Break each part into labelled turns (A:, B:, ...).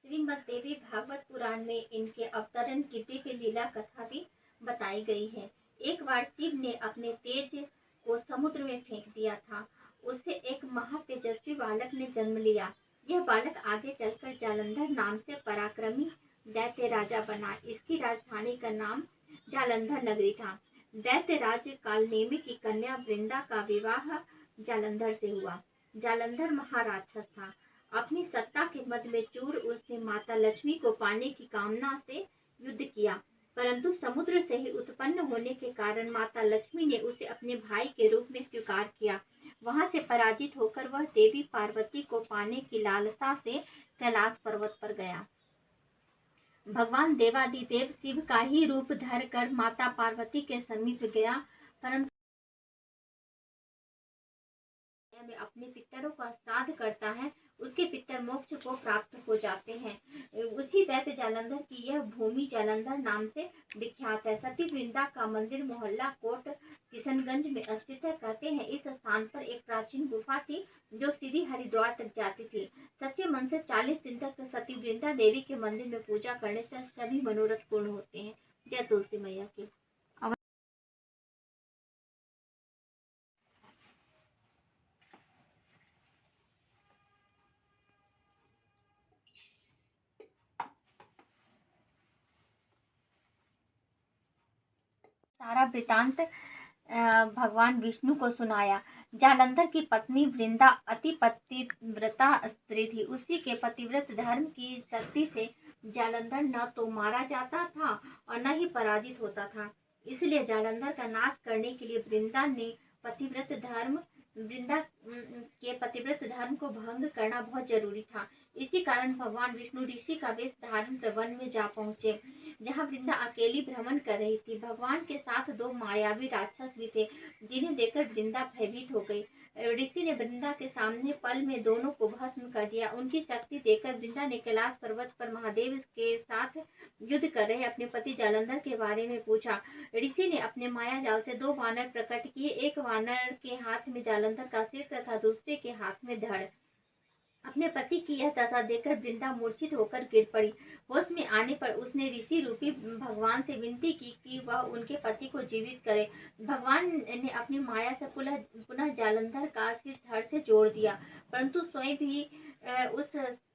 A: श्रीमद् देवी भागवत पुराण में इनके अवतरण की दिव्य लीला कथा भी बताई गई है। एक बार शिव ने अपने तेज को समुद्र में फेंक दिया था। उससे एक महातेजस्वी बालक ने जन्म लिया। यह बालक आगे चलकर जालंधर नाम से पराक्रमी दैत्य राजा बना। इसकी राजधानी का नाम जालंधर नगरी था। दैत्य राज कालनेमी की कन्या वृंदा का विवाह जालंधर से हुआ। जालंधर महाराक्षस था। अपनी सत्ता के मद में चूर उसने माता लक्ष्मी को पाने की कामना से युद्ध किया, परंतु समुद्र से ही उत्पन्न होने के कारण माता लक्ष्मी ने उसे अपने भाई के रूप में स्वीकार किया। वहां से पराजित होकर वह देवी पार्वती को पाने की लालसा से कैलाश पर्वत पर गया। भगवान देवादिदेव शिव का ही रूप धर कर माता पार्वती के समीप गया, परंतु में अपने पितरों का श्राद्ध करता है, उसके पितर मोक्ष को प्राप्त हो जाते हैं। उसी दैत्य जालंधर की यह भूमि जालंधर नाम से विख्यात है। सती वृंदा का मंदिर मोहल्ला कोट किशनगंज में स्थित है। कहते हैं इस स्थान पर एक प्राचीन गुफा थी जो सीधी हरिद्वार तक जाती थी। सच्चे मन से 40 दिन तक सती वृंदा देवी के मंदिर में पूजा करने से सभी मनोरथ पूर्ण होते हैं। जय तुलसी मैया की। सारा वृतांत भगवान विष्णु को सुनाया। जालंधर की पत्नी वृंदा अति पतिव्रता स्त्री थी। उसी के पतिव्रत धर्म की शक्ति से जालंधर न तो मारा जाता था और न ही पराजित होता था। इसलिए जालंधर का नाश करने के लिए वृंदा के पतिव्रत धर्म को भंग करना बहुत जरूरी था। इसी कारण भगवान विष्णु ऋषि का वेश धारण कर वन में जा पहुंचे, जहाँ वृंदा अकेली भ्रमण कर रही थी। भगवान के साथ 2 मायावी राक्षस भी थे, जिन्हें देखकर वृंदा भयभीत हो गई। ऋषि ने वृंदा के सामने पल में दोनों को भस्म कर दिया। उनकी शक्ति देखकर वृंदा ने कैलाश पर्वत पर महादेव के साथ युद्ध कर रहे अपने पति जालंधर के बारे में पूछा। ऋषि ने अपने माया जाल से 2 वानर प्रकट किए। एक वानर के हाथ में जालंधर का सिर तथा दूसरे के हाथ में धड़। अपने पति की यह दशा देखकर वृंदा मूर्छित होकर गिर पड़ी। होश में आने पर उसने ऋषि रूपी भगवान से विनती की कि वह उनके पति को जीवित करे। भगवान ने अपनी माया से पुनः जालंधर का सिर धड़ से जोड़ दिया, परंतु स्वयं भी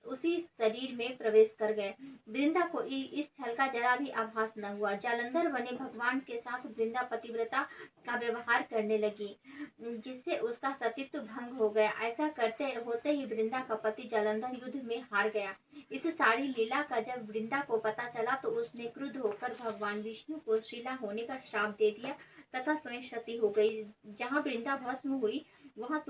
A: उसी शरीर में प्रवेश कर गए। वृंदा को इस छल का जरा भी आभास न हुआ। जालंधर बने भगवान के साथ वृंदा पतिव्रता का व्यवहार करने लगी, जिससे उसका सतीत्व भंग हो गया। ऐसा करते होते ही वृंदा का पति जालंधर युद्ध में हार गया। इस सारी लीला का जब वृंदा को पता चला तो उसने क्रुद्ध होकर भगवान विष्णु को शिला होने का श्राप दे दिया तथा स्वयं सती हो गई। जहाँ वृंदा भस्म हुई वहाँ